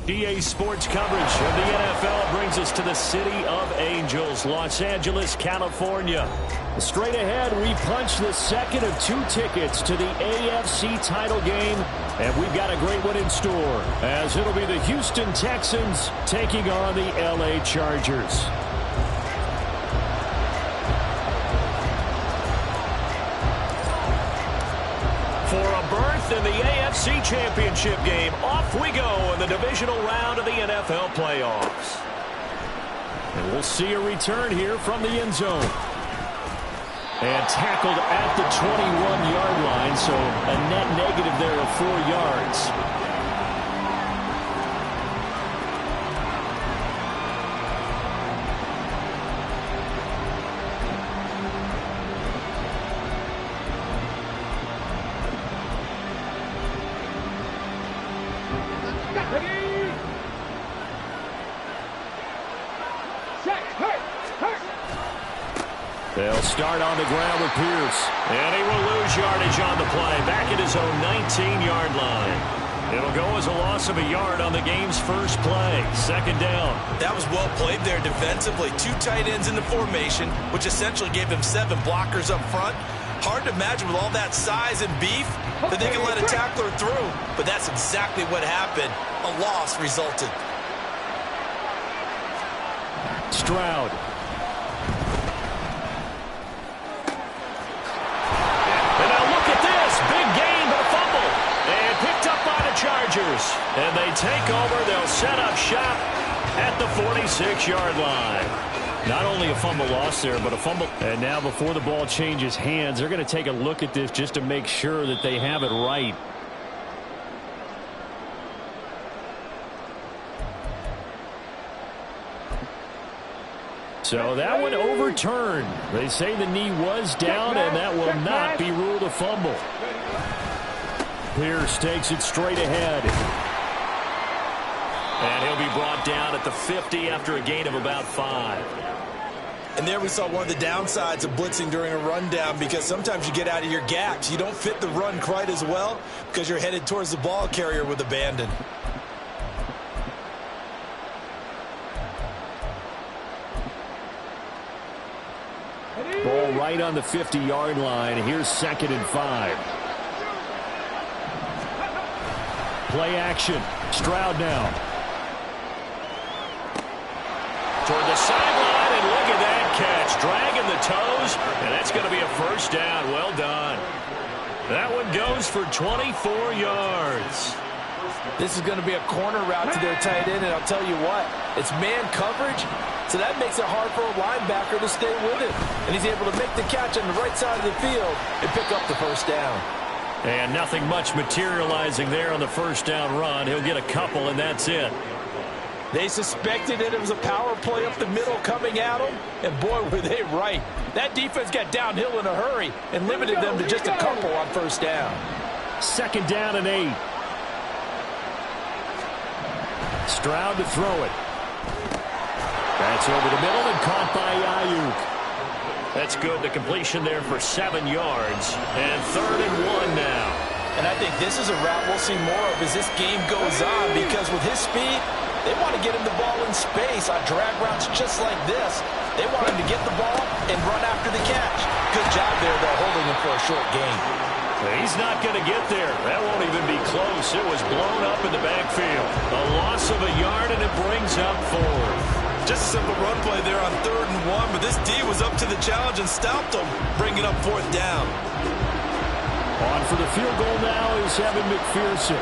EA Sports coverage of the NFL brings us to the City of Angels, Los Angeles, California. Straight ahead, we punch the second of 2 tickets to the AFC title game, and we've got a great one in store, as it'll be the Houston Texans taking on the LA Chargers. For a berth in the AFC Championship game, off we go in the divisional round of the NFL playoffs. And we'll see a return here from the end zone. And tackled at the 21-yard line, so a net negative there of 4 yards. They'll start on the ground with Pierce. And he will lose yardage on the play. Back at his own 19-yard line. It'll go as a loss of a yard on the game's first play. Second down. That was well played there defensively. 2 tight ends in the formation, which essentially gave them 7 blockers up front. Hard to imagine with all that size and beef that they can let a tackler through. But that's exactly what happened. A loss resulted. Stroud. Chargers, and they take over. They'll set up shop at the 46-yard line. Not only a fumble loss there, but a fumble. And now before the ball changes hands, they're going to take a look at this just to make sure that they have it right. So that one overturned. They say the knee was down, and that will not be ruled a fumble. Pierce takes it straight ahead. And he'll be brought down at the 50 after a gain of about 5. And there we saw one of the downsides of blitzing during a rundown, because sometimes you get out of your gaps. You don't fit the run quite as well because you're headed towards the ball carrier with abandon. Ball right on the 50-yard line. Here's 2nd and 5. Play action. Stroud now. Toward the sideline, and look at that catch. Dragging the toes, and that's going to be a first down. Well done. That one goes for 24 yards. This is going to be a corner route to their tight end, and I'll tell you what, it's man coverage, so that makes it hard for a linebacker to stay with it. And he's able to make the catch on the right side of the field and pick up the first down. And nothing much materializing there on the first down run. He'll get a couple, and that's it. They suspected that it was a power play up the middle coming at them, and boy, were they right. That defense got downhill in a hurry and limited them to just a couple on first down. 2nd down and 8. Stroud to throw it. That's over the middle and caught by Ayuk. That's good. The completion there for 7 yards. And 3rd and 1 now. And I think this is a route we'll see more of as this game goes on, because with his speed, they want to get him the ball in space on drag routes just like this. They want him to get the ball and run after the catch. Good job there, though, holding him for a short gain. He's not going to get there. That won't even be close. It was blown up in the backfield. A loss of a yard, and it brings up 4th. Just a simple run play there on 3rd and 1, but this D was up to the challenge and stopped him, bringing up 4th down. On for the field goal now is Evan McPherson.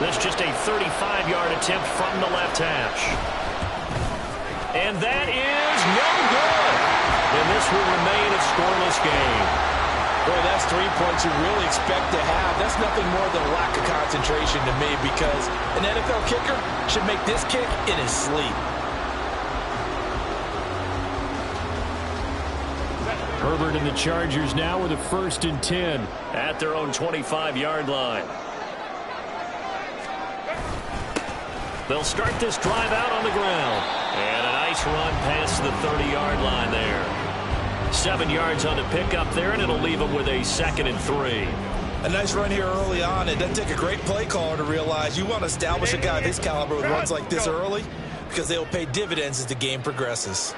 That's just a 35-yard attempt from the left hash. And that is no good. And this will remain a scoreless game. Boy, that's 3 points you really expect to have. That's nothing more than a lack of concentration to me, because an NFL kicker should make this kick in his sleep. Herbert and the Chargers now with a 1st and 10 at their own 25-yard line. They'll start this drive out on the ground. And a nice run past the 30-yard line there. 7 yards on the pickup there, and it'll leave them with a 2nd and 3. A nice run here early on. It doesn't take a great play caller to realize you want to establish a guy of his caliber with runs like this early because they'll pay dividends as the game progresses.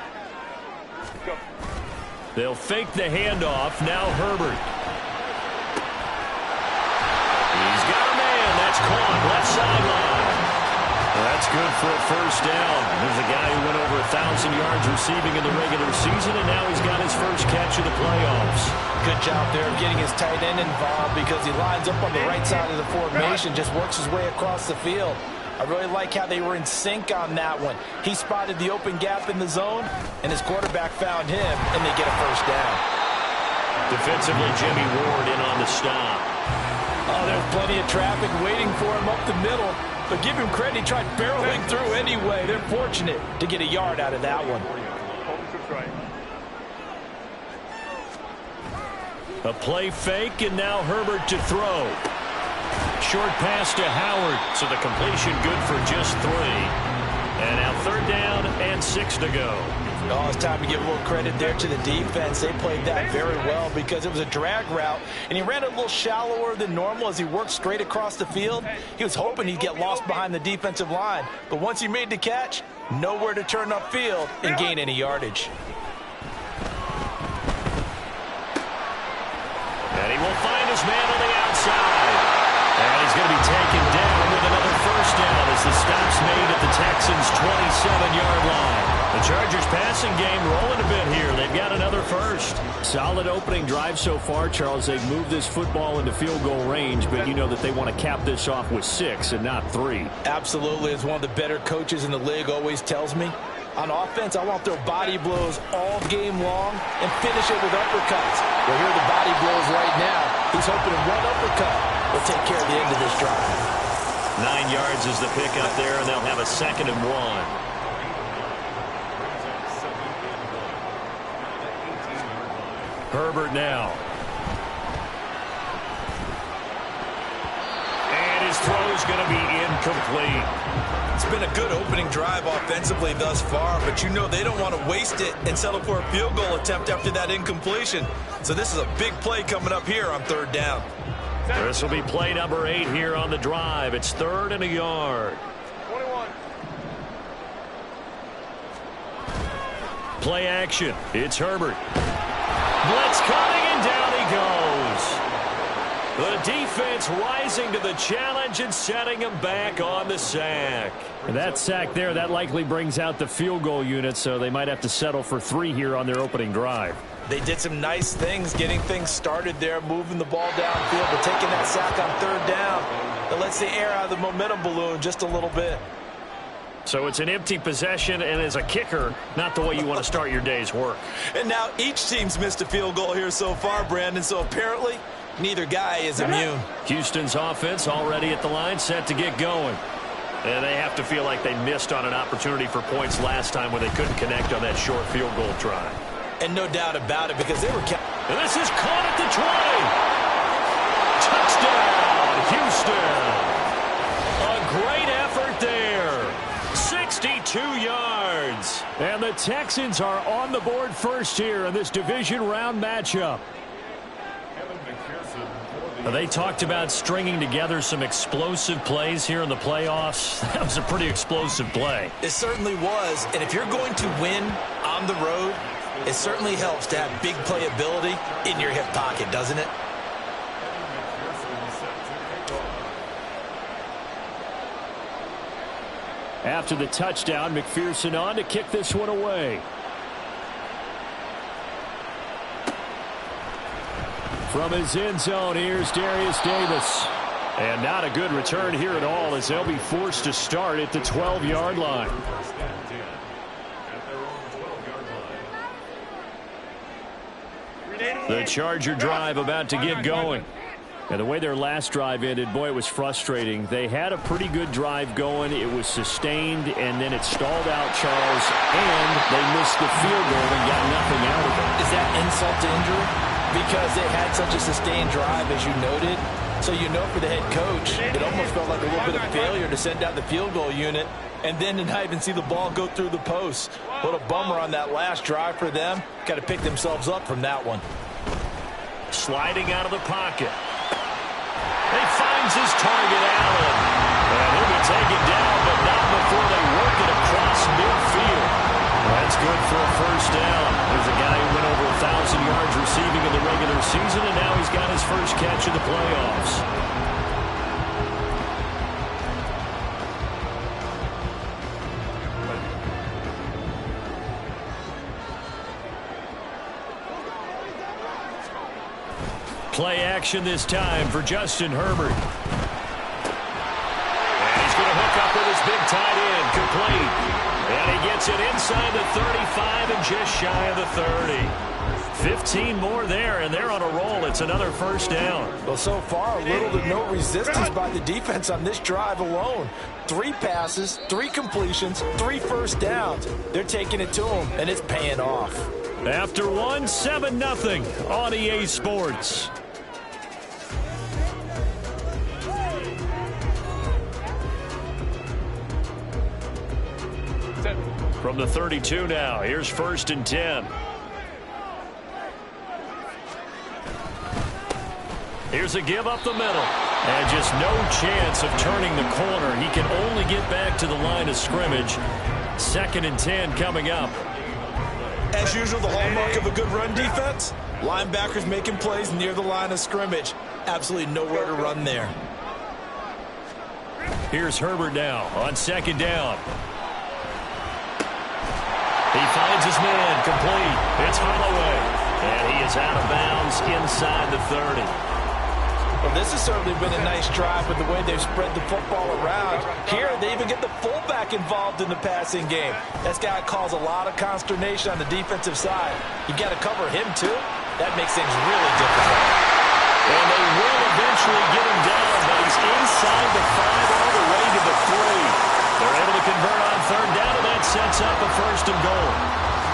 They'll fake the handoff. Now Herbert. He's got a man. That's caught. Left sideline. That's good for a first down. There's a guy who went over 1,000 yards receiving in the regular season, and now he's got his first catch of the playoffs. Good job there of getting his tight end involved because he lines up on the right side of the formation, just works his way across the field. I really like how they were in sync on that one. He spotted the open gap in the zone, and his quarterback found him, and they get a first down. Defensively, Jimmy Ward in on the stop. Oh, there's plenty of traffic waiting for him up the middle. But give him credit, he tried barreling through anyway. They're fortunate to get a yard out of that one. A play fake, and now Herbert to throw. Short pass to Howard, so the completion good for just 3. And now 3rd down and 6 to go. Oh, it's time to give a little credit there to the defense. They played that very well because it was a drag route, and he ran a little shallower than normal as he worked straight across the field. He was hoping he'd get lost behind the defensive line, but once he made the catch, nowhere to turn upfield and gain any yardage. And he will find his man on the outside. And he's going to be taken down with another first down as the stop's made at the Texans' 27-yard line. The Chargers passing game rolling a bit here. They've got another first. Solid opening drive so far, Charles. They've moved this football into field goal range, but you know that they want to cap this off with 6 and not 3. Absolutely. As one of the better coaches in the league always tells me, on offense, I want their body blows all game long and finish it with uppercuts. Well, here are the body blows right now. He's hoping one uppercut will take care of the end of this drive. 9 yards is the pickup there, and they'll have a 2nd and 1. Herbert now. And his throw is going to be incomplete. It's been a good opening drive offensively thus far, but you know they don't want to waste it and settle for a field goal attempt after that incompletion. So this is a big play coming up here on 3rd down. This will be play number 8 here on the drive. It's 3rd and a yard. 21. Play action. It's Herbert. Blitz coming, and down he goes. The defense rising to the challenge and setting him back on the sack. And that sack there, that likely brings out the field goal unit, so they might have to settle for 3 here on their opening drive. They did some nice things, getting things started there, moving the ball downfield, but taking that sack on 3rd down. That lets the air out of the momentum balloon just a little bit. So it's an empty possession, and as a kicker, not the way you want to start your day's work. And now each team's missed a field goal here so far, Brandon, so apparently neither guy is immune. Houston's offense already at the line, set to get going. And they have to feel like they missed on an opportunity for points last time when they couldn't connect on that short field goal try. And no doubt about it, because they were... And this is caught at the 20. Touchdown, Houston. A great effort there. 62 yards. And the Texans are on the board first here in this division round matchup. They talked about stringing together some explosive plays here in the playoffs. That was a pretty explosive play. It certainly was. And if you're going to win on the road, it certainly helps to have big playability in your hip pocket, doesn't it? After the touchdown, McPherson on to kick this one away. From his end zone, here's Darius Davis. And not a good return here at all as they'll be forced to start at the 12-yard line. The Charger drive about to get going. And the way their last drive ended, boy, it was frustrating. They had a pretty good drive going. It was sustained, and then it stalled out, Charles, and they missed the field goal and got nothing out of it. Is that insult to injury? Because they had such a sustained drive, as you noted. So you know for the head coach, it almost felt like a little bit of failure to send out the field goal unit and then to not even see the ball go through the posts. What a bummer on that last drive for them. Got to pick themselves up from that one. Sliding out of the pocket. He finds his target, Allen. And he'll be taken down, but not before they work it across midfield. That's good for a first down. There's a guy who went over 1,000 yards receiving in the regular season, and now he's got his first catch in the playoffs. Play action this time for Justin Herbert. And he's going to hook up with his big tight end, complete. And he gets it inside the 35 and just shy of the 30. 15 more there, and they're on a roll. It's another first down. Well, so far, little to no resistance by the defense on this drive alone. 3 passes, 3 completions, 3 first downs. They're taking it to him, and it's paying off. After one, 7-0 on EA Sports. From the 32 now, here's 1st and 10. Here's a give up the middle. And just no chance of turning the corner. He can only get back to the line of scrimmage. 2nd and 10 coming up. As usual, the hallmark of a good run defense, linebackers making plays near the line of scrimmage. Absolutely nowhere to run there. Here's Herbert now on 2nd down. He finds his man, complete. It's Holloway. And he is out of bounds inside the 30. Well, this has certainly been a nice drive with the way they've spread the football around. Here, they even get the fullback involved in the passing game. That's got to cause a lot of consternation on the defensive side. You got to cover him, too. That makes things really difficult. And they will eventually get him down, but he's inside the 5 all the way to the 3. They're able to convert on 3rd down, and that sets up a 1st and goal.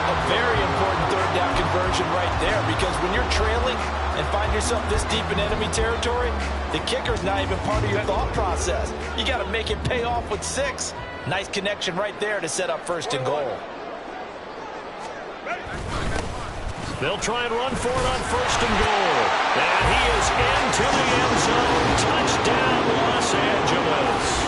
A very important 3rd down conversion right there, because when you're trailing and find yourself this deep in enemy territory, the kicker's not even part of your thought process. You got to make it pay off with 6. Nice connection right there to set up 1st and goal. They'll try and run for it on 1st and goal. And he is into the end zone. Touchdown, Los Angeles.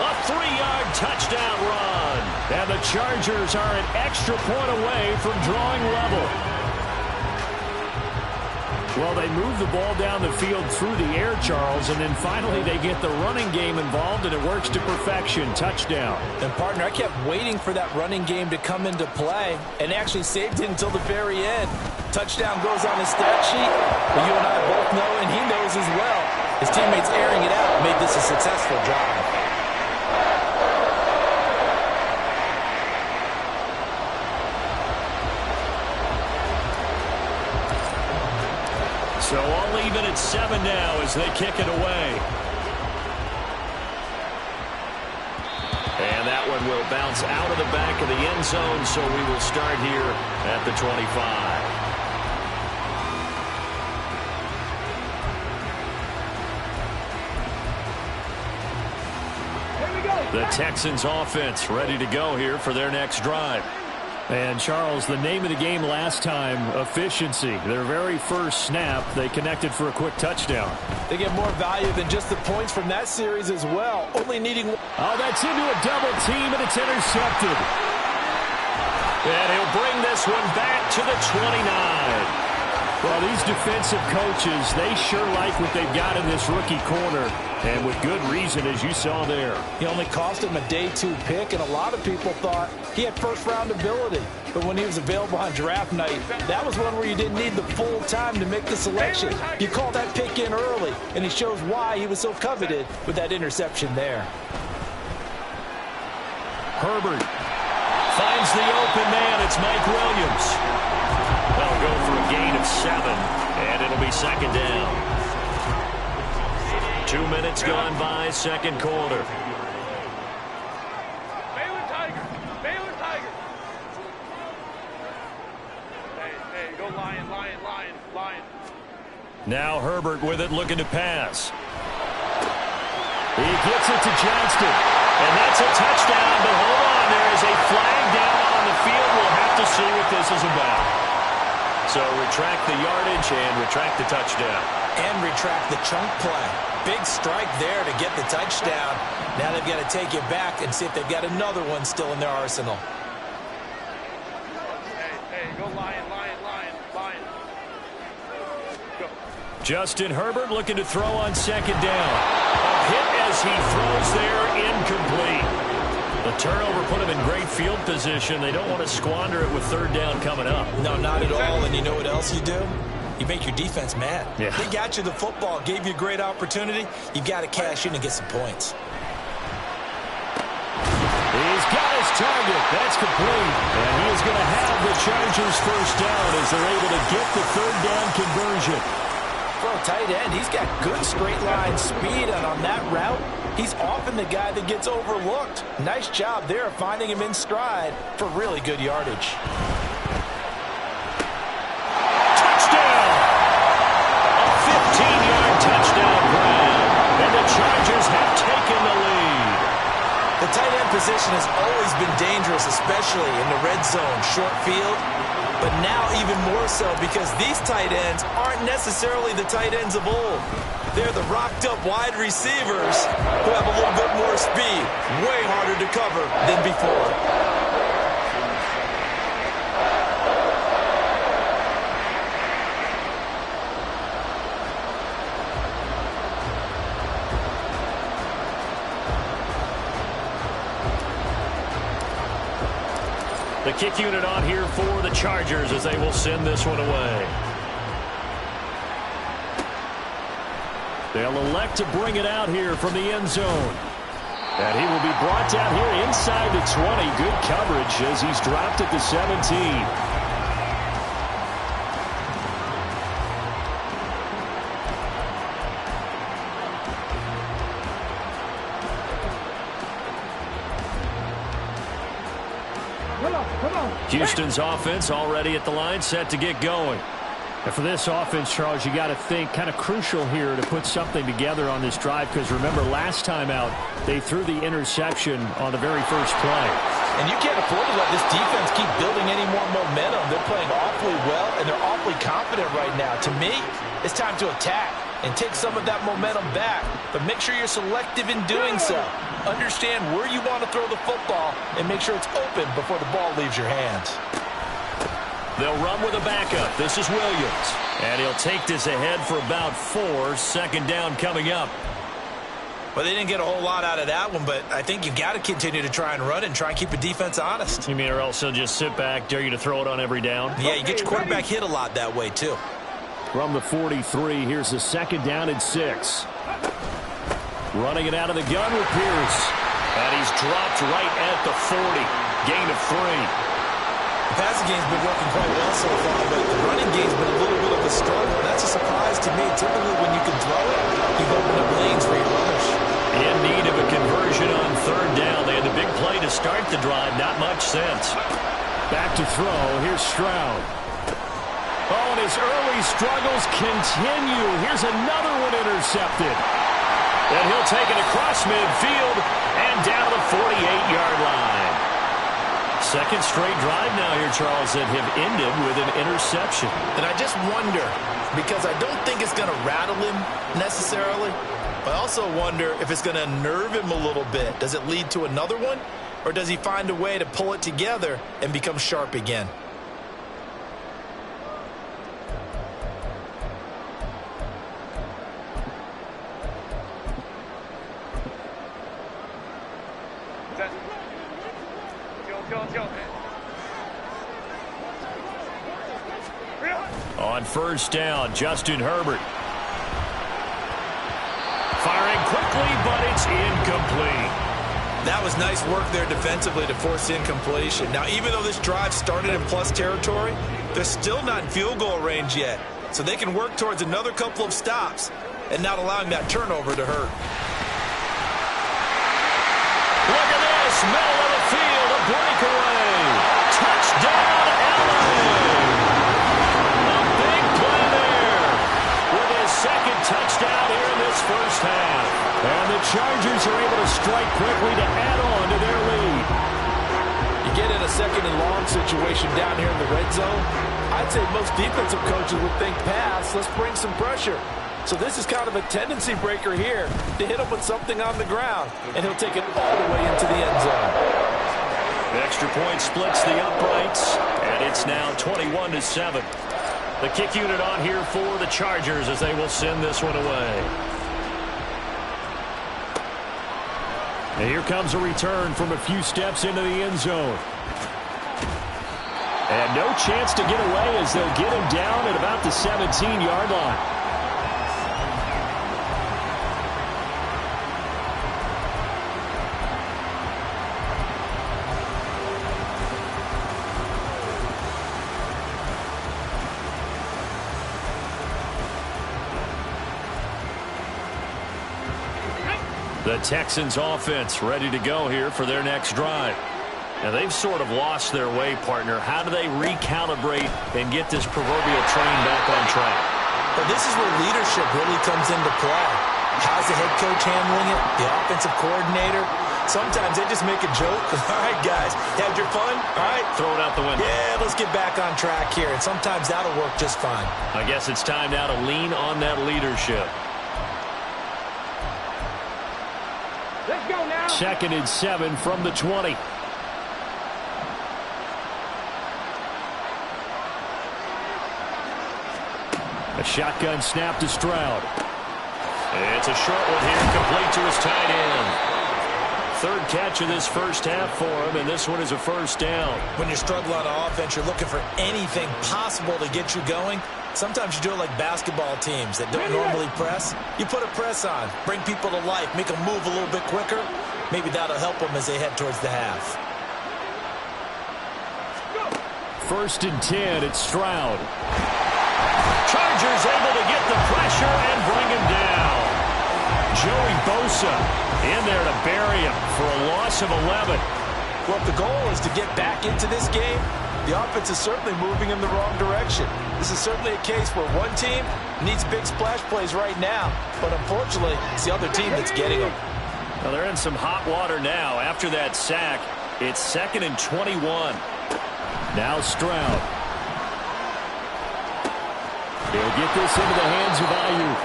A 3-yard touchdown run. And the Chargers are an extra point away from drawing level. Well, they move the ball down the field through the air, Charles, and then finally they get the running game involved, and it works to perfection. Touchdown. And, partner, I kept waiting for that running game to come into play and actually saved it until the very end. Touchdown goes on his stat sheet, but you and I both know, and he knows as well, his teammates airing it out made this a successful drive. So all even at 7 now as they kick it away. And that one will bounce out of the back of the end zone, so we will start here at the 25. The Texans offense ready to go here for their next drive. And, Charles, the name of the game last time, efficiency. Their very first snap, they connected for a quick touchdown. They get more value than just the points from that series as well. Only needing... Oh, that's into a double team, and it's intercepted. And he'll bring this one back to the 29. Well, these defensive coaches, they sure like what they've got in this rookie corner, and with good reason, as you saw there. He only cost him a day 2 pick, and a lot of people thought he had first-round ability. But when he was available on draft night, that was one where you didn't need the full time to make the selection. You call that pick in early, and he shows why he was so coveted with that interception there. Herbert finds the open man. It's Mike Williams. They'll go for a gain of 7, and it'll be 2nd down. 2 minutes gone by, 2nd quarter. Baylor Tigers. Baylor Tigers. Hey, go Lion. Now Herbert with it, looking to pass. He gets it to Johnston, and that's a touchdown, but hold on, there is a flag down on the field. We'll have to see what this is about. So retract the yardage and retract the touchdown. And retract the chunk play. Big strike there to get the touchdown. Now they've got to take it back and see if they've got another one still in their arsenal. Hey, go Lion. Go. Justin Herbert looking to throw on second down. A hit as he throws there, incomplete. The turnover put him in great field position. They don't want to squander it with third down coming up. No, not at all. And you know what else you do? You make your defense mad. Yeah. They got you the football, gave you a great opportunity. You've got to cash in and get some points. He's got his target. That's complete. And he is going to have the Chargers first down as they're able to get the third down conversion. For a tight end, he's got good straight line speed, and on that route, he's often the guy that gets overlooked. Nice job there finding him in stride for really good yardage. Touchdown! A 15-yard touchdown grab. And the Chargers have taken the lead. The tight end position has always been dangerous, especially in the red zone, short field. But now even more so because these tight ends aren't necessarily the tight ends of old. They're the rocked-up wide receivers who have a little bit more speed. Way harder to cover than before. The kick unit on here for the Chargers as they will send this one away. They'll elect to bring it out here from the end zone. And he will be brought down here inside the 20. Good coverage as he's dropped at the 17. Houston's offense already at the line, set to get going. And for this offense, Charles, you got to think kind of crucial here to put something together on this drive because remember last time out they threw the interception on the very first play. And you can't afford to let this defense keep building any more momentum. They're playing awfully well and they're awfully confident right now. To me, it's time to attack and take some of that momentum back. But make sure you're selective in doing so. Understand where you want to throw the football and make sure it's open before the ball leaves your hands. They'll run with a backup. This is Williams. And he'll take this ahead for about 4. Second down coming up. Well, they didn't get a whole lot out of that one, but I think you got to continue to try and run and try and keep the defense honest. You mean or else he'll just sit back, dare you to throw it on every down? Yeah, you get your quarterback hit a lot that way, too. From the 43, here's the second down and 6. Running it out of the gun with Pierce. And he's dropped right at the 40. Gain of 3. The passing game's been working quite well so far, but the running game's been a little bit of a struggle. That's a surprise to me. Typically, when you can throw it, you've opened up lanes for your runners. In need of a conversion on third down. They had the big play to start the drive. Not much sense. Back to throw. Here's Stroud. Oh, and his early struggles continue. Here's another one intercepted. And he'll take it across midfield and down the 48-yard line. Second straight drive now here, Charles, that have ended with an interception. And I just wonder, because I don't think it's going to rattle him necessarily, but I also wonder if it's going to nerve him a little bit. Does it lead to another one, or does he find a way to pull it together and become sharp again? On first down, Justin Herbert. Firing quickly, but it's incomplete. That was nice work there defensively to force incompletion. Now, even though this drive started in plus territory, they're still not in field goal range yet. So they can work towards another couple of stops and not allowing that turnover to hurt. Look at this, middle of the field, a breakaway. Touchdown, LA. A big play there with his second touchdown here in this first half. And the Chargers are able to strike quickly to add on to their lead. You get in a second and long situation down here in the red zone, I'd say most defensive coaches would think pass, let's bring some pressure. So this is kind of a tendency breaker here to hit him with something on the ground, and he'll take it all the way into the end zone. The extra point splits the uprights, and it's now 21-7. The kick unit on here for the Chargers as they will send this one away. And here comes a return from a few steps into the end zone. And no chance to get away as they'll get him down at about the 17-yard line. The Texans offense ready to go here for their next drive. Now they've sort of lost their way, partner. How do they recalibrate and get this proverbial train back on track? Well, this is where leadership really comes into play. How's the head coach handling it? The offensive coordinator? Sometimes they just make a joke. All right, guys, had your fun? All right. Throw it out the window. Yeah, let's get back on track here. And sometimes that'll work just fine. I guess it's time now to lean on that leadership. Let's go now. 2nd and 7 from the 20. A shotgun snap to Stroud. It's a short one here, complete to his tight end. 3rd catch of this first half for him, and this one is a first down. When you're struggling on offense, you're looking for anything possible to get you going. Sometimes you do it like basketball teams that don't normally press. You put a press on, bring people to life, make them move a little bit quicker. Maybe that'll help them as they head towards the half. 1st and 10, it's Stroud. Chargers able to get the pressure and bring him down. Joey Bosa in there to bury him for a loss of 11. Well, if the goal is to get back into this game, the offense is certainly moving in the wrong direction. This is certainly a case where one team needs big splash plays right now, but unfortunately, it's the other team that's getting them. Well, they're in some hot water now. After that sack, it's 2nd and 21. Now Stroud. He'll get this into the hands of Ayuk.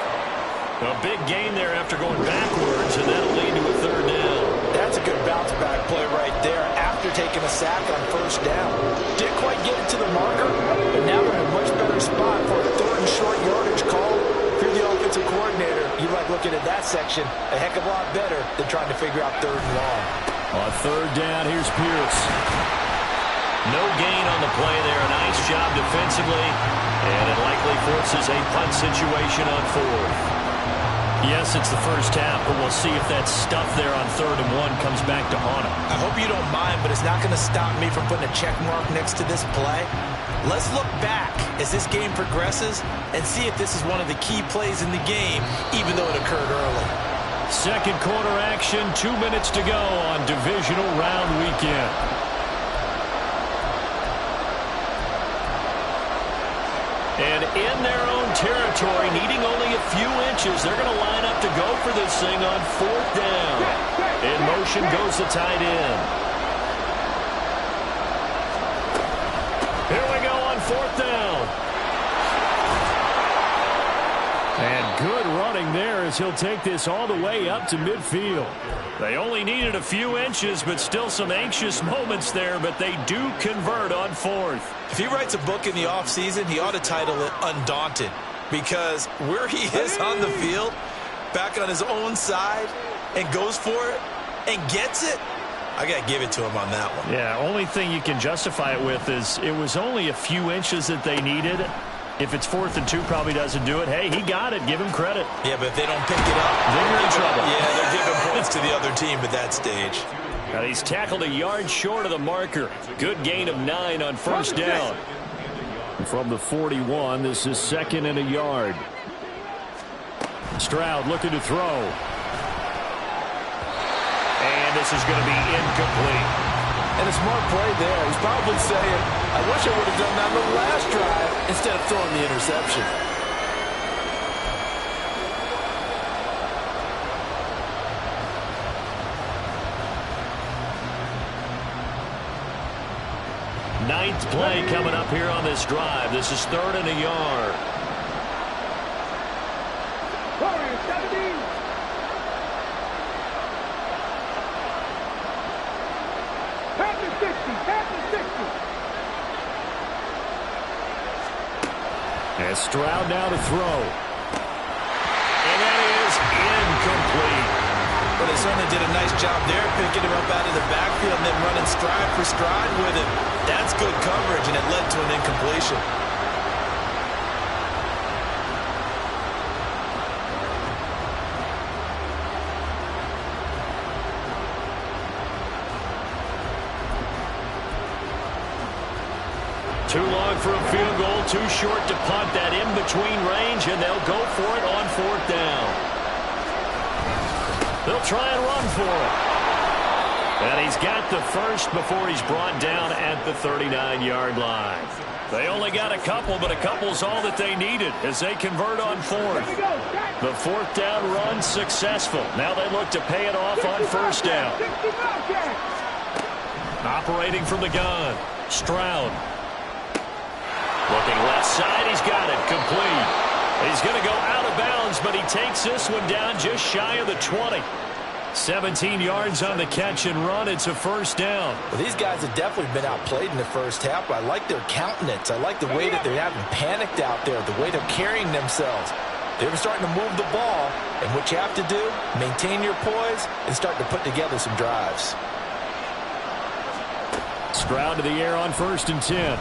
A big gain there after going backwards, and that'll lead to a 3rd down. That's a good bounce-back play right there after taking a sack on 1st down. Didn't quite get it to the marker, but now they're in a much better spot for a 3rd and short yardage call. If you're the offensive coordinator, you like looking at that section a heck of a lot better than trying to figure out 3rd and long. On 3rd down, here's Pierce. No gain on the play there. A nice job defensively, and it likely forces a punt situation on 4th. Yes, it's the first half, but we'll see if that stuff there on 3rd and 1 comes back to haunt him. I hope you don't mind, but it's not going to stop me from putting a check mark next to this play. Let's look back as this game progresses and see if this is one of the key plays in the game, even though it occurred early. 2nd quarter action, 2 minutes to go on Divisional Round weekend. And in their own territory, needing only a few inches, they're going to line up to go for this thing on 4th down. In motion goes the tight end. Here we go on 4th down. And good running there as he'll take this all the way up to midfield. They only needed a few inches, but still some anxious moments there, but they do convert on 4th. If he writes a book in the offseason, he ought to title it Undaunted, because where he is on the field, back on his own side, and goes for it, and gets it, I got to give it to him on that one. Yeah, only thing you can justify it with is it was only a few inches that they needed. If it's 4th and 2, probably doesn't do it. Hey, he got it. Give him credit. Yeah, but if they don't pick it up, then you're in trouble. Yeah, they're giving points to the other team at that stage. Now he's tackled a yard short of the marker. Good gain of 9 on 1st down. From the 41, this is 2nd and a yard. Stroud looking to throw. And this is going to be incomplete. And a smart play there. He's probably saying, I wish I would have done that on the last drive instead of throwing the interception. Ninth play coming up here on this drive. This is 3rd and a yard. Warriors 17. Panthers 60. Panthers 60. And Stroud now to throw. And that is incomplete. But they certainly did a nice job there, picking him up out of the backfield and then running stride for stride with him. That's good coverage, and it led to an incompletion. Too long for a field goal, too short to punt. That in-between range, and they'll go for it on 4th down. They'll try and run for it. And he's got the first before he's brought down at the 39-yard line. They only got a couple, but a couple's all that they needed as they convert on 4th. The 4th down run successful. Now they look to pay it off on 1st down. Operating from the gun, Stroud. Looking left side, he's got it, complete. He's going to go out of bounds, but he takes this one down just shy of the 20. 17 yards on the catch and run. It's a 1st down. Well, these guys have definitely been outplayed in the first half, but I like their countenance. I like the way that they haven't panicked out there, the way they're carrying themselves. They're starting to move the ball, and what you have to do, maintain your poise and start to put together some drives. Stroud to the air on 1st and 10.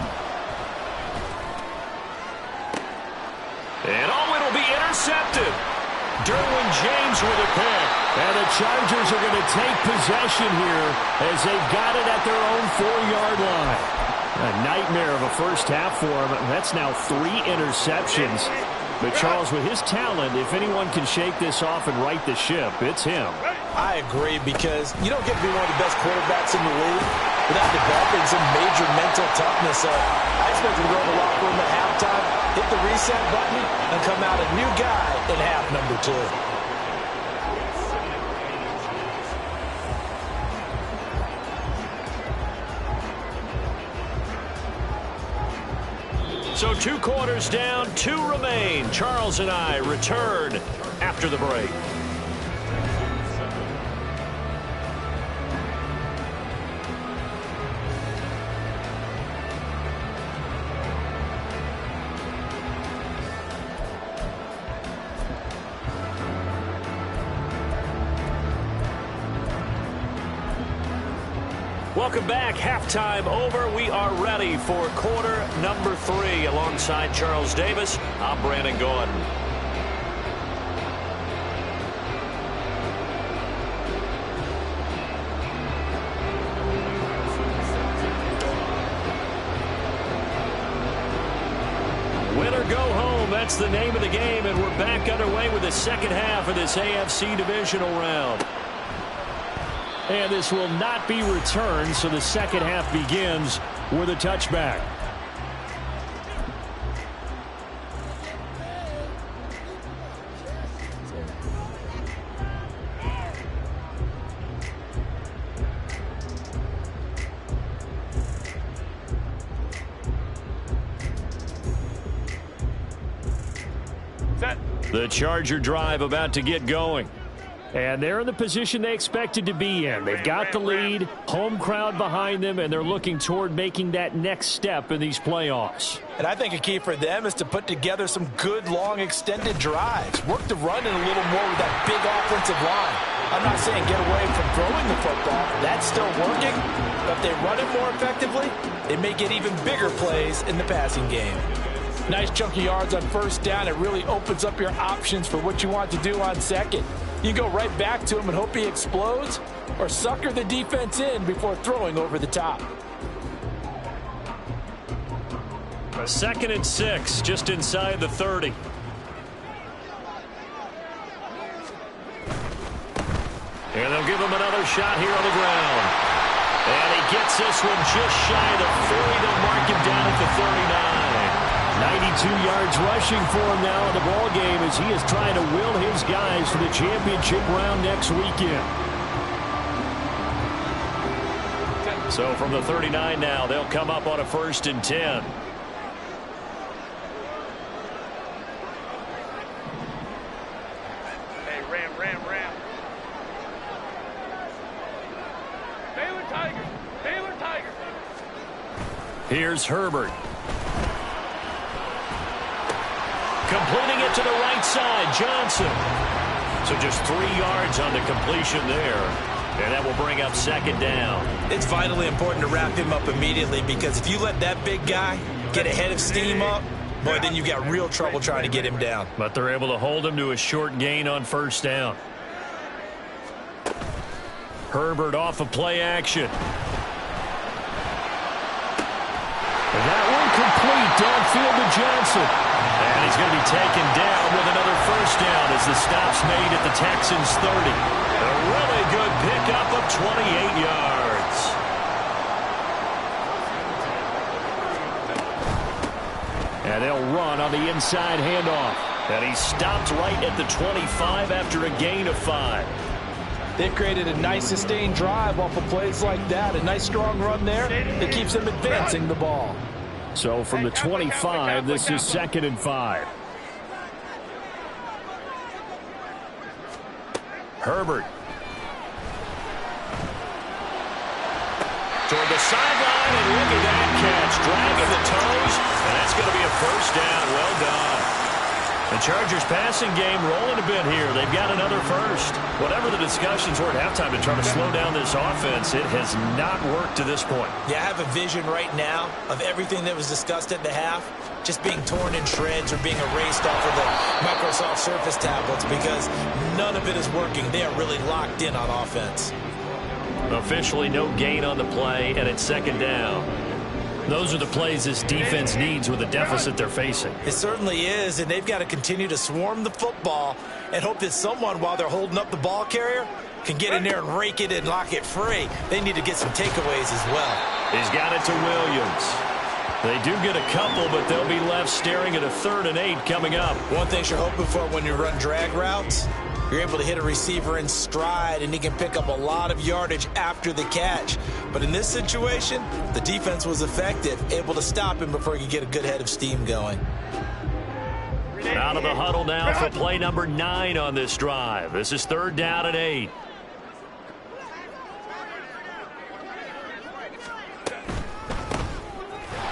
And it'll be intercepted. Derwin James with a pick. And the Chargers are going to take possession here as they've got it at their own 4-yard line. A nightmare of a first half for him. That's now 3 interceptions. But Charles, with his talent, if anyone can shake this off and right the ship, it's him. I agree, because you don't get to be one of the best quarterbacks in the league without developing some major mental toughness. So I expect him to go in the locker room at halftime, hit the reset button, and come out a new guy in half number 2. So 2 quarters down, 2 remain. Charles and I return after the break. Welcome back. Halftime over. We are ready for quarter number 3. Alongside Charles Davis, I'm Brandon Gordon. Win or go home, that's the name of the game, and we're back underway with the second half of this AFC Divisional round. And this will not be returned, so the second half begins with a touchback. The Charger drive about to get going. And they're in the position they expected to be in. They've got the lead, home crowd behind them, and they're looking toward making that next step in these playoffs. And I think a key for them is to put together some good, long, extended drives. Work the run in a little more with that big offensive line. I'm not saying get away from throwing the football. That's still working. But if they run it more effectively, they may get even bigger plays in the passing game. Nice chunky yards on 1st down. It really opens up your options for what you want to do on 2nd. You go right back to him and hope he explodes, or sucker the defense in before throwing over the top. A 2nd and 6, just inside the 30. And they'll give him another shot here on the ground. And he gets this one just shy of the 40. They'll mark him down at the 39. 92 yards rushing for him now in the ball game as he is trying to will his guys to the championship round next weekend. So from the 39 now, they'll come up on a 1st and 10. Hey, Ram. Baylor Tigers. Here's Herbert. Completing it to the right side, Johnson. So just 3 yards on the completion there. And that will bring up 2nd down. It's vitally important to wrap him up immediately, because if you let that big guy get a head of steam up, boy, then you've got real trouble trying to get him down. But they're able to hold him to a short gain on 1st down. Herbert off of play action. And that one complete downfield to Johnson. And he's going to be taken down with another 1st down as the stop's made at the Texans' 30. A really good pickup of 28 yards. And they'll run on the inside handoff. And he stopped right at the 25 after a gain of 5. They've created a nice sustained drive off of plays like that. A nice strong run there that keeps them advancing the ball. So from the 25, this is 2nd and 5. Herbert. Toward the sideline, and look at that catch. Dragging the toes, and that's going to be a 1st down. Well done. The Chargers passing game rolling a bit here. They've got another 1st. Whatever the discussions were at halftime to try to slow down this offense, it has not worked to this point. Yeah, I have a vision right now of everything that was discussed at the half just being torn in shreds or being erased off of the Microsoft Surface tablets, because none of it is working. They are really locked in on offense. Officially no gain on the play, and it's 2nd down. Those are the plays this defense needs with the deficit they're facing. It certainly is, and they've got to continue to swarm the football and hope that someone, while they're holding up the ball carrier, can get in there and rake it and lock it free. They need to get some takeaways as well. He's got it to Williams. They do get a couple, but they'll be left staring at a 3rd and 8 coming up. One thing you're hoping for when you run drag routes, you're able to hit a receiver in stride, and he can pick up a lot of yardage after the catch. But in this situation, the defense was effective, able to stop him before he could get a good head of steam going. Out of the huddle now for play number 9 on this drive. This is 3rd down and 8.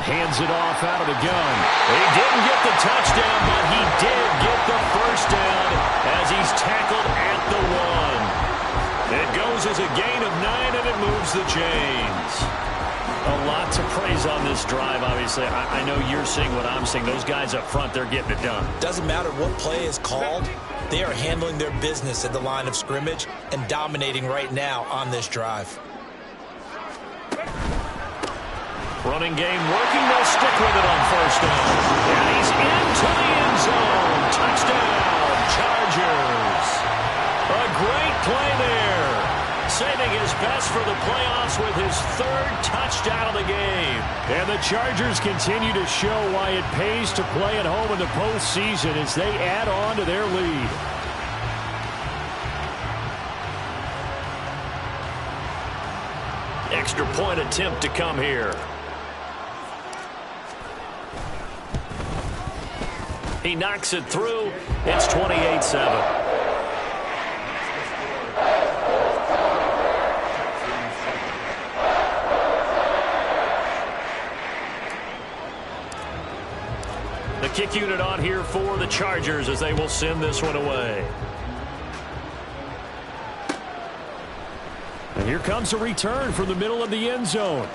Hands it off out of the gun. He didn't get the touchdown, but he did get the 1st down as he's tackled at the 1. It goes as a gain of 9, and it moves the chains. A lot to praise on this drive, obviously. I know you're seeing what I'm seeing. Those guys up front, they're getting it done. Doesn't matter what play is called. They are handling their business at the line of scrimmage and dominating right now on this drive. Running game working. They'll stick with it on 1st down. And he's into the end zone. Touchdown, Chargers. A great play there. Saving his best for the playoffs with his 3rd touchdown of the game. And the Chargers continue to show why it pays to play at home in the postseason as they add on to their lead. Extra point attempt to come here. He knocks it through. It's 28-7. The kick unit on here for the Chargers as they will send this one away. And here comes a return from the middle of the end zone.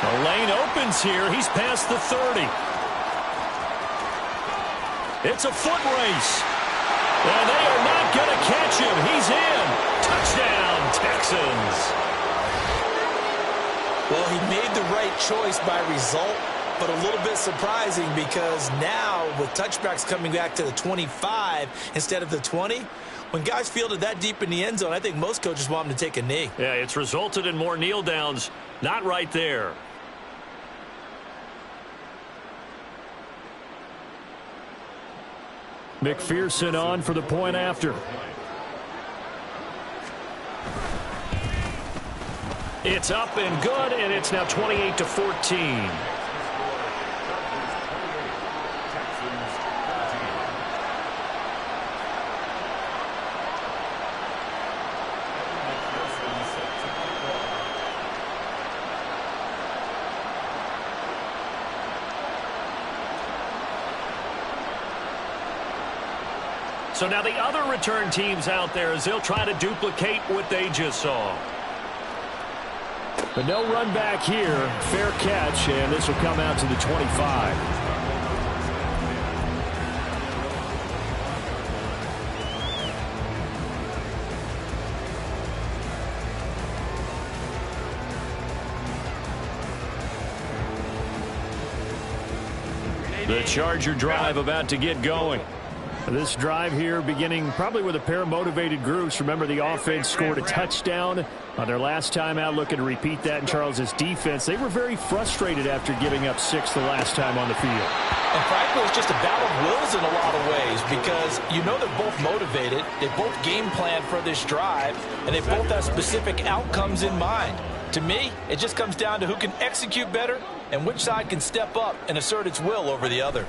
The lane opens here. He's past the 30. It's a foot race. And they are not going to catch him. He's in. Touchdown, Texans. Well, he made the right choice by result, but a little bit surprising because now with touchbacks coming back to the 25 instead of the 20, when guys fielded that deep in the end zone, I think most coaches want them to take a knee. Yeah, it's resulted in more kneel downs. Not right there. McPherson on for the point after. It's up and good, and it's now 28-14. So now the other return teams out there as they'll try to duplicate what they just saw. But no run back here. Fair catch, and this will come out to the 25. The Charger drive about to get going. This drive here beginning probably with a pair of motivated groups. Remember, the offense scored a touchdown on their last time out. Looking to repeat that in Charles's defense. They were very frustrated after giving up 6 the last time on the field. And frankly, it's just a battle of wills in a lot of ways because you know they're both motivated. They both game plan for this drive, and they both have specific outcomes in mind. To me, it just comes down to who can execute better and which side can step up and assert its will over the other.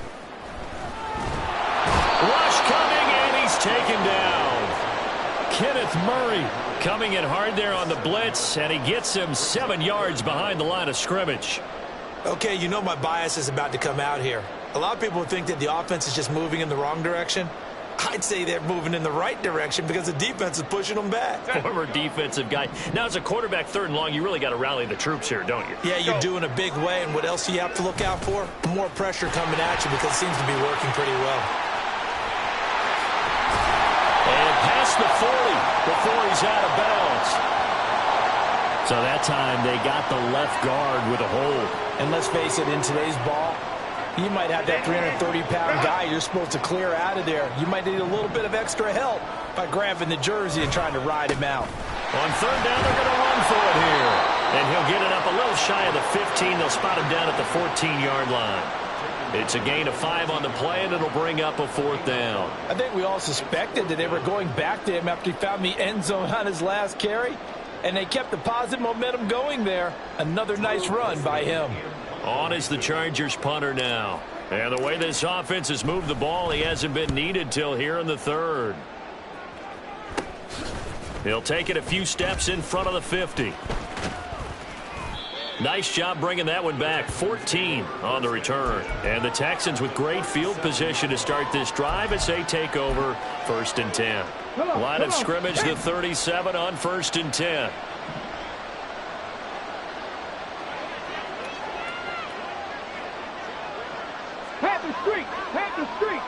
Rush coming, and he's taken down. Kenneth Murray coming in hard there on the blitz, and he gets him 7 yards behind the line of scrimmage. Okay, you know my bias is about to come out here. A lot of people think that the offense is just moving in the wrong direction. I'd say they're moving in the right direction because the defense is pushing them back. Former defensive guy. Now, as a quarterback, 3rd and long, you really got to rally the troops here, don't you? Yeah, you're doing a big way, and what else do you have to look out for? More pressure coming at you because it seems to be working pretty well. And past the 40 before he's out of bounds. So that time they got the left guard with a hold. And let's face it, in today's ball, you might have that 330-pound guy you're supposed to clear out of there. You might need a little bit of extra help by grabbing the jersey and trying to ride him out. On 3rd down, they're going to run for it here. And he'll get it up a little shy of the 15. They'll spot him down at the 14-yard line. It's a gain of 5 on the play, and it'll bring up a 4th down. I think we all suspected that they were going back to him after he found the end zone on his last carry, and they kept the positive momentum going there. Another nice run by him. On is the Chargers punter now. And the way this offense has moved the ball, he hasn't been needed till here in the 3rd. He'll take it a few steps in front of the 50. Nice job bringing that one back. 14 on the return. And the Texans with great field position to start this drive as they take over 1st and 10. Line of scrimmage, the 37 on 1st and 10. Panther Street! Panther Street!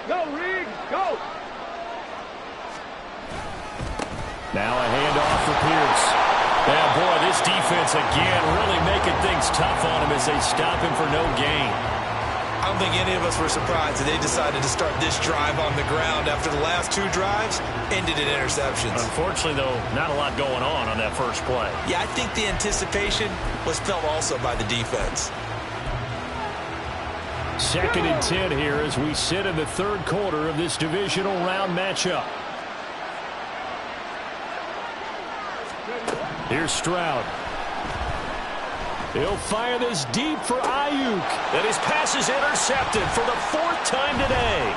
Go, Reed! Go! Now a handoff for Pierce. Yeah, boy, this defense again really making things tough on him as they stop him for no gain. I don't think any of us were surprised that they decided to start this drive on the ground after the last 2 drives ended in interceptions. Unfortunately, though, not a lot going on that first play. Yeah, I think the anticipation was felt also by the defense. 2nd and 10 here as we sit in the 3rd quarter of this divisional round matchup. Here's Stroud. He'll fire this deep for Ayuk. And his pass is intercepted for the 4th time today.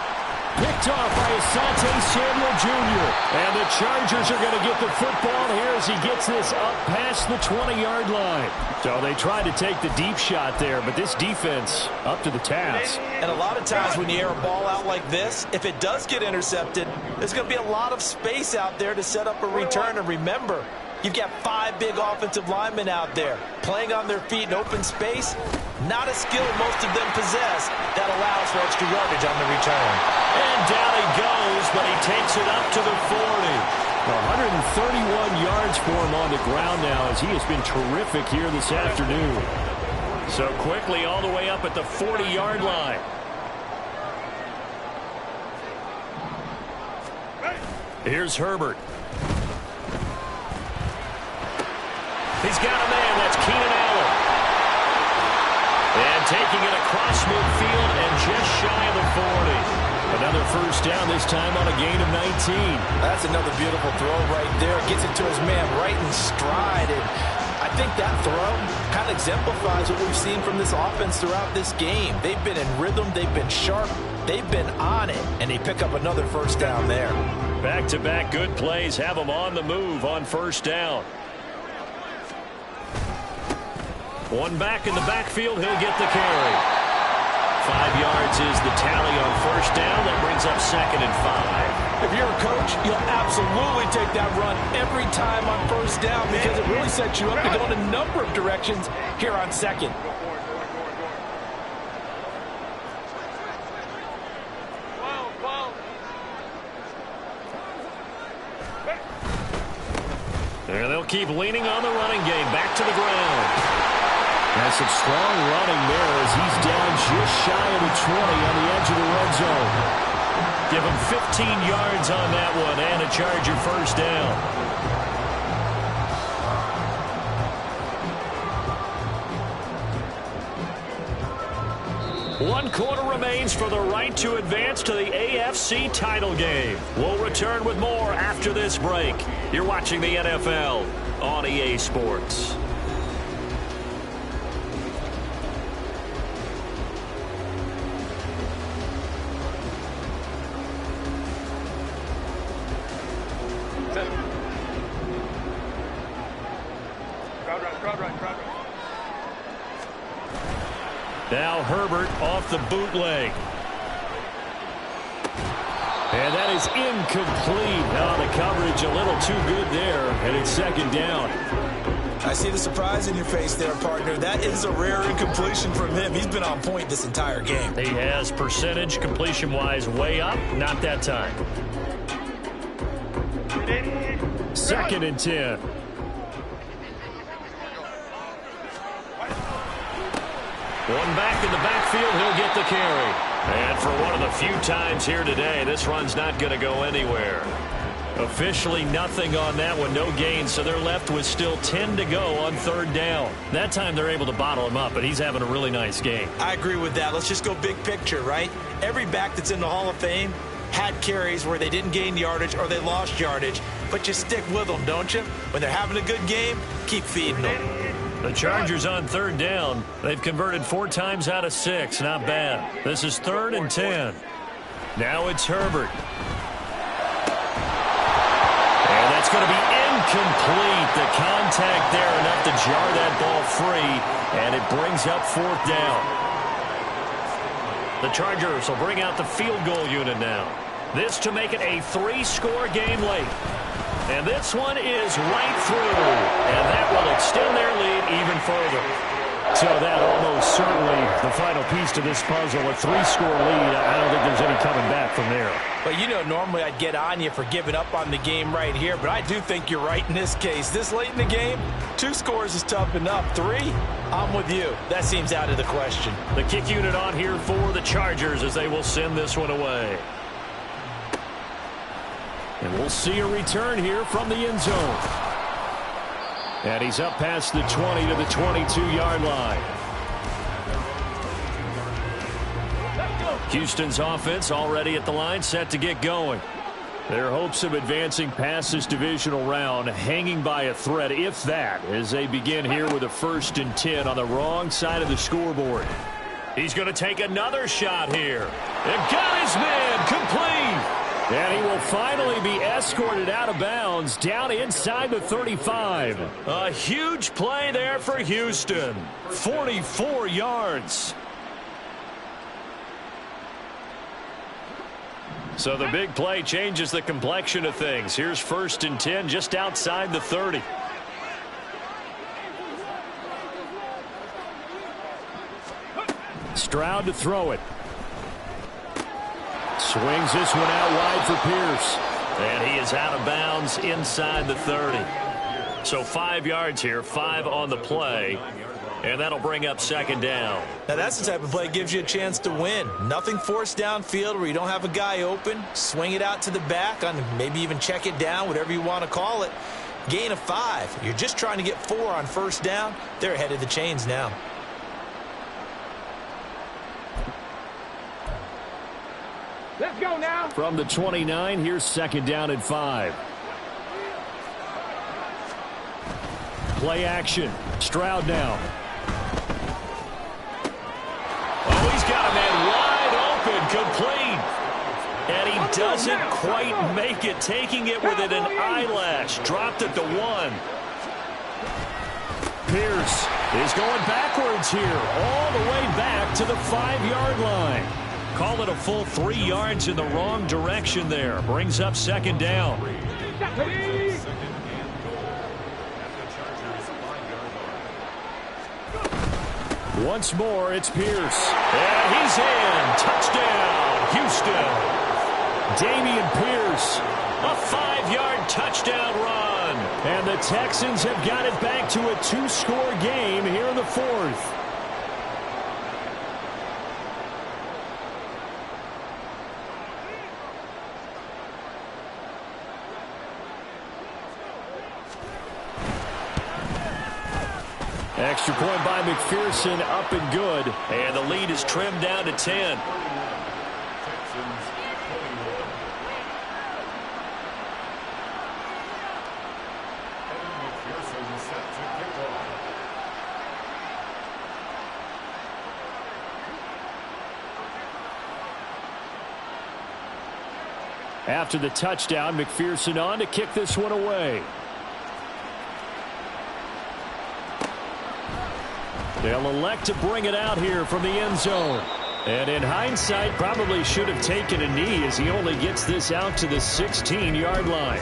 Picked off by Asante Samuel Jr. And the Chargers are going to get the football here as he gets this up past the 20-yard line. So they tried to take the deep shot there, but this defense up to the task. And a lot of times when you air a ball out like this, if it does get intercepted, there's going to be a lot of space out there to set up a return. And remember, you've got 5 big offensive linemen out there playing on their feet in open space. Not a skill most of them possess that allows for extra yardage on the return. And down he goes, but he takes it up to the 40. 131 yards for him on the ground now as he has been terrific here this afternoon. So quickly all the way up at the 40-yard line. Here's Herbert. He's got a man. That's Keenan Allen. And taking it across midfield and just shy of the 40. Another 1st first down, this time on a gain of 19. That's another beautiful throw right there. Gets it to his man right in stride. And I think that throw kind of exemplifies what we've seen from this offense throughout this game. They've been in rhythm. They've been sharp. They've been on it. And they pick up another first down there. Back-to-back good plays have them on the move on first down. One back in the backfield. He'll get the carry. 5 yards is the tally on first down. That brings up 2nd and 5. If you're a coach, you'll absolutely take that run every time on first down because it really sets you up to go in a number of directions here on 2nd. And they'll keep leaning on the running game. Back to the ground. That's some strong running there as he's down just shy of the 20 on the edge of the red zone. Give him 15 yards on that one and a Charger first down. One quarter remains for the right to advance to the AFC title game. We'll return with more after this break. You're watching the NFL on EA Sports. Now Herbert off the bootleg. And that is incomplete. Now the coverage a little too good there, and it's 2nd down. I see the surprise in your face there, partner. That is a rare incompletion from him. He's been on point this entire game. He has percentage completion-wise way up. Not that time. 2nd and 10. One back in the backfield, he'll get the carry. And for one of the few times here today, this run's not going to go anywhere. Officially nothing on that one, no gain, so they're left with still 10 to go on 3rd down. That time they're able to bottle him up, but he's having a really nice game. I agree with that. Let's just go big picture, right? Every back that's in the Hall of Fame had carries where they didn't gain yardage or they lost yardage, but you stick with them, don't you? When they're having a good game, keep feeding them. The Chargers on 3rd down. They've converted 4 times out of 6. Not bad. This is 3rd and 10. Now it's Herbert. And that's going to be incomplete. The contact there enough to jar that ball free. And it brings up 4th down. The Chargers will bring out the field goal unit now. This to make it a 3-score game late. And this one is right through. And that will extend their lead even further. So that almost certainly the final piece to this puzzle. A 3-score lead. I don't think there's any coming back from there. But you know, normally I'd get on you for giving up on the game right here. But I do think you're right in this case. This late in the game, 2 scores is tough enough. 3, I'm with you. That seems out of the question. The kick unit on here for the Chargers as they will send this one away. And we'll see a return here from the end zone. And he's up past the 20 to the 22-yard line. Houston's offense already at the line, set to get going. Their hopes of advancing past this divisional round hanging by a thread, if that, as they begin here with a 1st and 10 on the wrong side of the scoreboard. He's going to take another shot here. And got his man complete. And he will finally be escorted out of bounds down inside the 35. A huge play there for Houston. 44 yards. So the big play changes the complexion of things. Here's 1st and 10 just outside the 30. Stroud to throw it. Swings this one out wide for Pierce. And he is out of bounds inside the 30. So 5 yards here, 5 on the play. And that'll bring up 2nd down. Now that's the type of play that gives you a chance to win. Nothing forced downfield where you don't have a guy open. Swing it out to the back, on maybe even check it down, whatever you want to call it. Gain of 5. You're just trying to get 4 on 1st down. They're ahead of the chains now. Let's go now. From the 29, here's second down and 5. Play action. Stroud now. Oh, he's got a man wide open, complete. And he doesn't quite make it, taking it within an eyelash. Dropped it to 1. Pierce is going backwards here, all the way back to the 5-yard line. Call it a full 3 yards in the wrong direction there. Brings up second down. Once more, it's Pierce. And he's in. Touchdown, Houston. Damian Pierce, a 5-yard touchdown run. And the Texans have got it back to a 2-score game here in the 4th. Extra point by McPherson, up and good. And the lead is trimmed down to 10. After the touchdown, McPherson on to kick this one away. They'll elect to bring it out here from the end zone. And in hindsight, probably should have taken a knee as he only gets this out to the 16-yard line.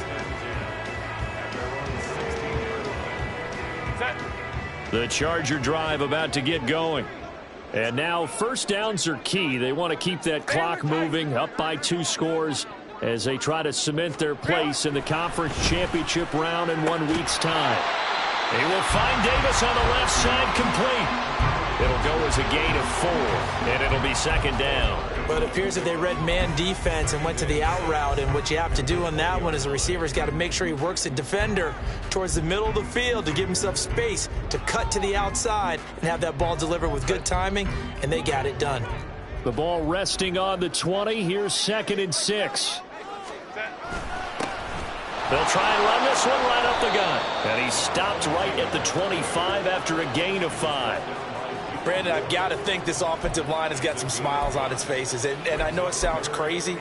The Charger drive about to get going. And now first downs are key. They want to keep that clock moving, up by 2 scores as they try to cement their place in the conference championship round in 1 week's time. They will find Davis on the left side, complete. It'll go as a gain of 4, and it'll be second down. But it appears that they read man defense and went to the out route, and what you have to do on that one is the receiver's got to make sure he works the defender towards the middle of the field to give himself space to cut to the outside and have that ball delivered with good timing, and they got it done. The ball resting on the 20. Here's second and 6. They'll try and run this one right up the gut. And he stopped right at the 25 after a gain of 5. Brandon, I've got to think this offensive line has got some smiles on its faces. And I know it sounds crazy,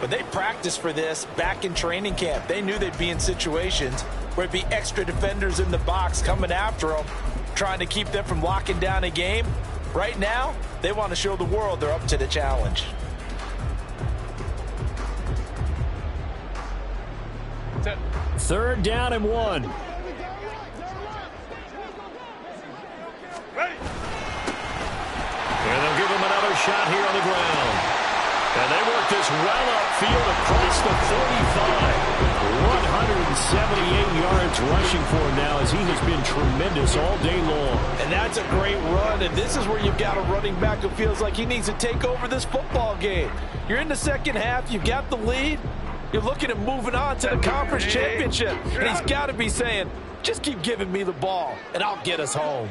but they practiced for this back in training camp. They knew they'd be in situations where it'd be extra defenders in the box coming after them, trying to keep them from locking down a game. Right now, they want to show the world they're up to the challenge. Third down and 1. And they'll give him another shot here on the ground. And they work this well upfield across the 45. 178 yards rushing for him now as he has been tremendous all day long. And that's a great run, and this is where you've got a running back who feels like he needs to take over this football game. You're in the second half, you've got the lead. You're looking at moving on to the conference championship. And he's got to be saying, just keep giving me the ball, and I'll get us home.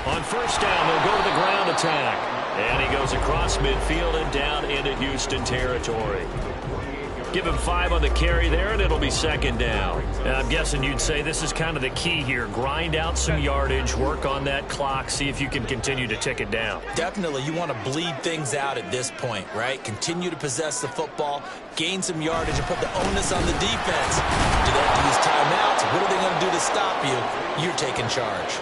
On first down, they'll go to the ground attack. And he goes across midfield and down into Houston territory. Give him 5 on the carry there, and it'll be second down. And I'm guessing you'd say this is kind of the key here. Grind out some yardage, work on that clock, see if you can continue to tick it down. Definitely, you want to bleed things out at this point, right? Continue to possess the football, gain some yardage, and put the onus on the defense. Do they have to use timeouts? What are they going to do to stop you? You're taking charge.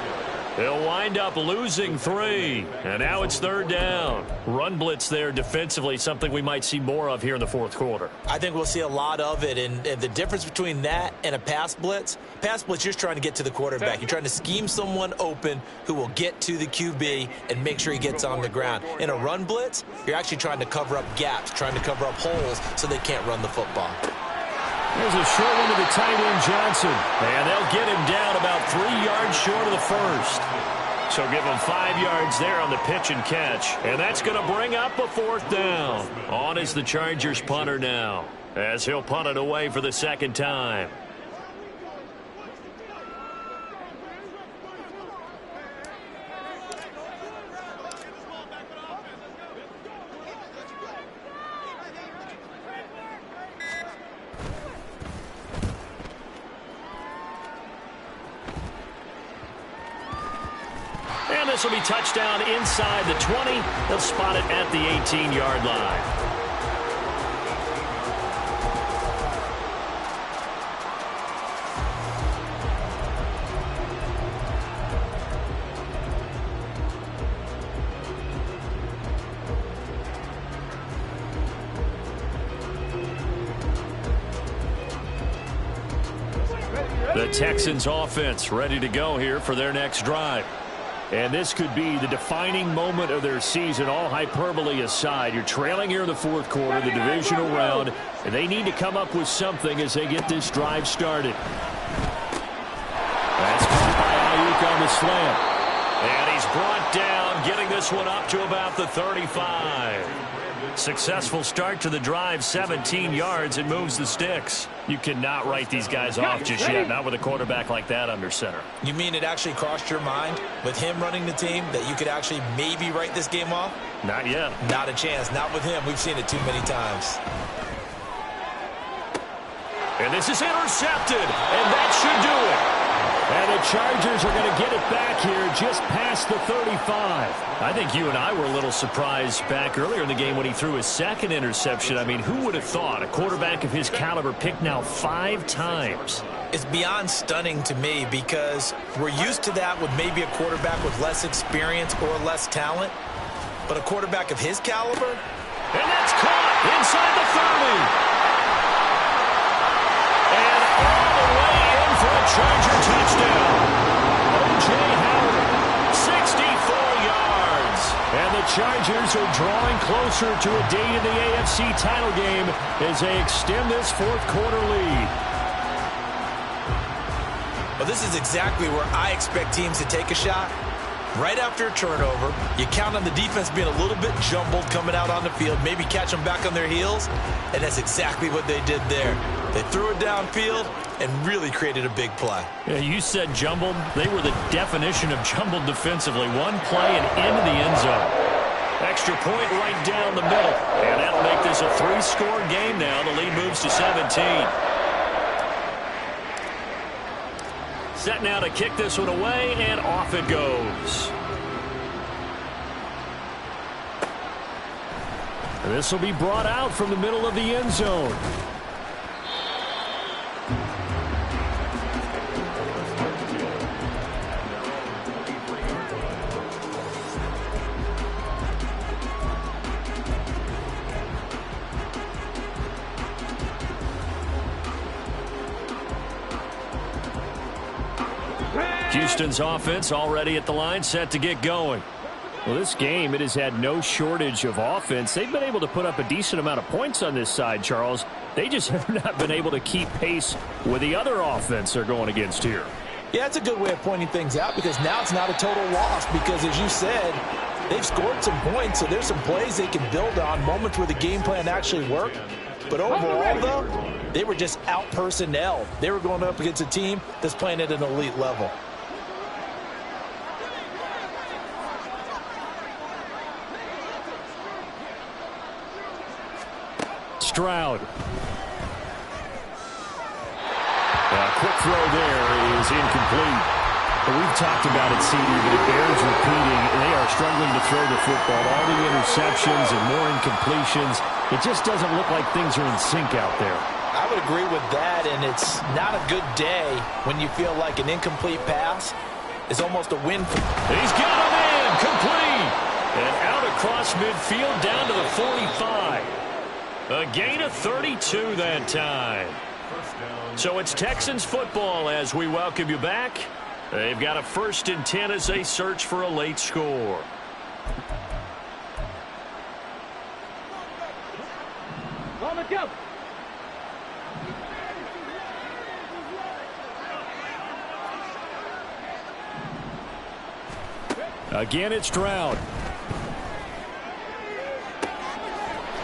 They'll wind up losing 3. And now it's third down. Run blitz there defensively, something we might see more of here in the fourth quarter. I think we'll see a lot of it. And the difference between that and a pass blitz, you're just trying to get to the quarterback. You're trying to scheme someone open who will get to the QB and make sure he gets on the ground. In a run blitz, you're actually trying to cover up gaps, trying to cover up holes so they can't run the football. There's a short one to the tight end, Johnson. And they'll get him down about 3 yards short of the first. So give him 5 yards there on the pitch and catch. And that's going to bring up a fourth down. On is the Chargers punter now, as he'll punt it away for the second time. This will be touchdown inside the 20. They'll spot it at the 18-yard line. The Texans offense ready to go here for their next drive. And this could be the defining moment of their season, all hyperbole aside. You're trailing here in the fourth quarter, the divisional round, and they need to come up with something as they get this drive started. That's caught by Ayuk on the slant. And he's brought down, getting this one up to about the 35. Successful start to the drive, 17 yards, and moves the sticks. You cannot write these guys off just yet, not with a quarterback like that under center. You mean it actually crossed your mind with him running the team that you could actually maybe write this game off? Not yet. Not a chance. Not with him. We've seen it too many times. And this is intercepted, and that should do it. And the Chargers are going to get it back here just past the 35. I think you and I were a little surprised back earlier in the game when he threw his second interception. I mean, who would have thought a quarterback of his caliber picked now 5 times? It's beyond stunning to me because we're used to that with maybe a quarterback with less experience or less talent. But a quarterback of his caliber? And that's caught inside the 30. And all the way in for a Charger touchdown. O.J. Howard, 64 yards. And the Chargers are drawing closer to a date in the AFC title game as they extend this fourth quarter lead. Well, this is exactly where I expect teams to take a shot. Right after a turnover, you count on the defense being a little bit jumbled coming out on the field, maybe catch them back on their heels, and that's exactly what they did there. They threw it downfield and really created a big play. Yeah, you said jumbled. They were the definition of jumbled defensively. One play and into the end zone. Extra point right down the middle. And that'll make this a 3-score game now. The lead moves to 17. Set now to kick this one away, and off it goes. This will be brought out from the middle of the end zone. Houston's offense already at the line, set to get going. Well, this game, it has had no shortage of offense. They've been able to put up a decent amount of points on this side, Charles. They just have not been able to keep pace with the other offense they're going against here. Yeah, it's a good way of pointing things out because now it's not a total loss because, as you said, they've scored some points, so there's some plays they can build on, moments where the game plan actually worked. But overall, though, they were just out-personnel. They were going up against a team that's playing at an elite level. Stroud. Quick throw there is incomplete. But we've talked about it, CD, but it bears repeating. They are struggling to throw the football. All the interceptions and more incompletions. It just doesn't look like things are in sync out there. I would agree with that, and it's not a good day when you feel like an incomplete pass is almost a win. He's got him in, complete. And out across midfield down to the 45. A gain of 32 that time. So it's Texans football as we welcome you back. They've got a 1st and 10 as they search for a late score. On the jump. Again, it's Stroud.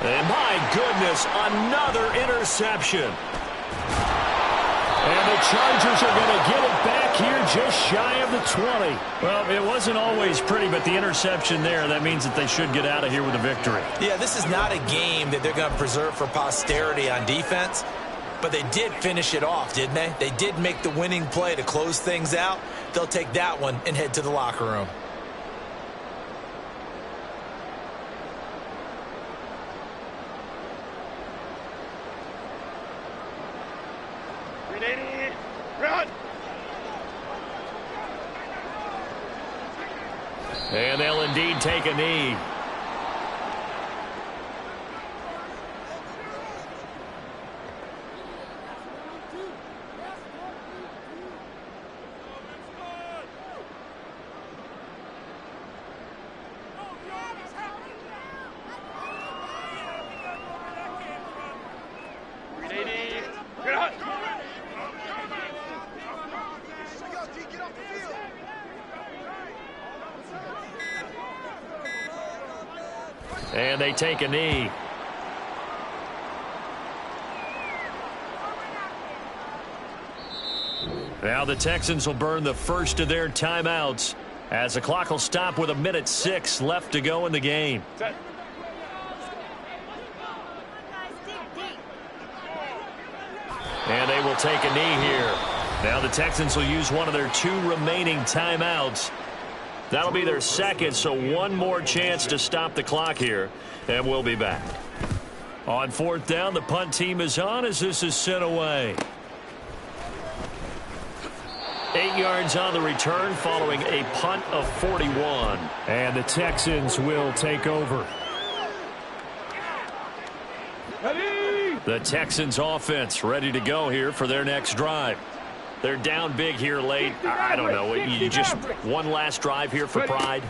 And my goodness, another interception. And the Chargers are going to get it back here just shy of the 20. Well, it wasn't always pretty, but the interception there, that means that they should get out of here with a victory. Yeah, this is not a game that they're going to preserve for posterity on defense, but they did finish it off, didn't they? They did make the winning play to close things out. They'll take that one and head to the locker room. Ready, run! And they'll indeed take a knee. Ready, run! And they take a knee. Now the Texans will burn the first of their timeouts as the clock will stop with 1:06 left to go in the game. Set. And they will take a knee here. Now the Texans will use one of their 2 remaining timeouts. That'll be their second, so one more chance to stop the clock here, and we'll be back. On 4th down, the punt team is on as this is sent away. 8 yards on the return following a punt of 41. And the Texans will take over. Ready! The Texans offense ready to go here for their next drive. They're down big here late. I don't know. You just one last drive here for pride.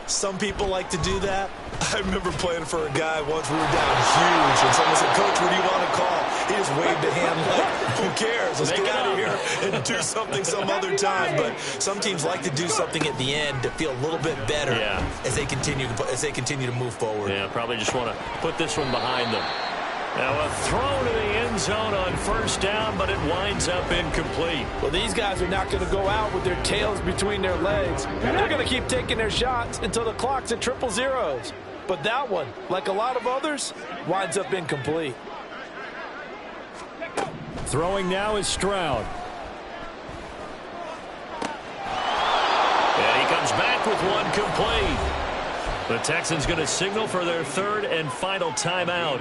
Some people like to do that. I remember playing for a guy once. We were down huge, and someone said, "Coach, what do you want to call?" He just waved a hand like, "Who cares? Let's get out of here and do something some other time." But some teams like to do something at the end to feel a little bit better as they continue to move forward. Yeah, probably just want to put this one behind them. Now a throw to the end zone on 1st down, but it winds up incomplete. Well, these guys are not going to go out with their tails between their legs. They're going to keep taking their shots until the clock's at 000. But that one, like a lot of others, winds up incomplete. Throwing now is Stroud. And he comes back with one complete. The Texans going to signal for their 3rd and final timeout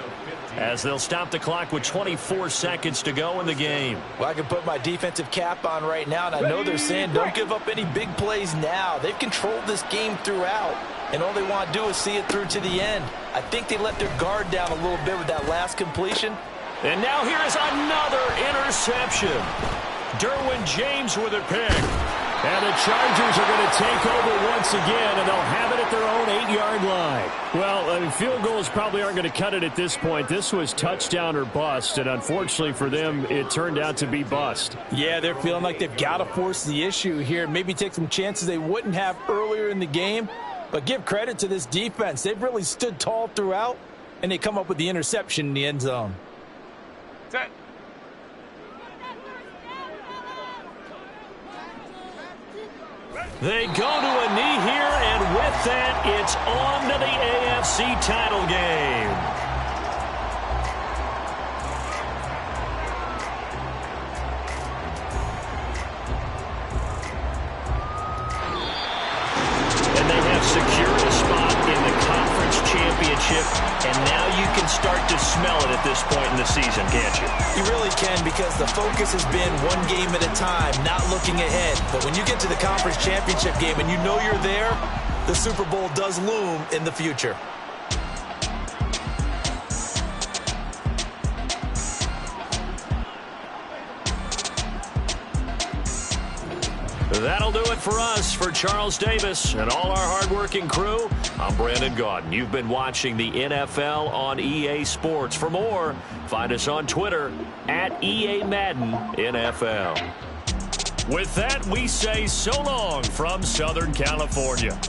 as they'll stop the clock with 24 seconds to go in the game. Well, I can put my defensive cap on right now, and I know they're saying don't give up any big plays now. They've controlled this game throughout, and all they want to do is see it through to the end. I think they let their guard down a little bit with that last completion. And now here is another interception. Derwin James with a pick. And the Chargers are going to take over once again, and they'll have it at their own 8-yard line. Well, field goals probably aren't going to cut it at this point. This was touchdown or bust, and unfortunately for them, it turned out to be bust. Yeah, they're feeling like they've got to force the issue here. Maybe take some chances they wouldn't have earlier in the game. But give credit to this defense. They've really stood tall throughout, and they come up with the interception in the end zone. Set. They go to a knee here, and with that, it's on to the AFC title game. And they have secured a spot in the conference championship, and now you can start to smell it at this point in the season, can't you? You really can, because the focus has been one game at a time, not looking ahead. But when you get to the conference championship game and you know you're there, the Super Bowl does loom in the future. That'll do it for us. For Charles Davis and all our hardworking crew, I'm Brandon Gaudin. You've been watching the NFL on EA Sports. For more, find us on Twitter at EA Madden NFL. With that, we say so long from Southern California.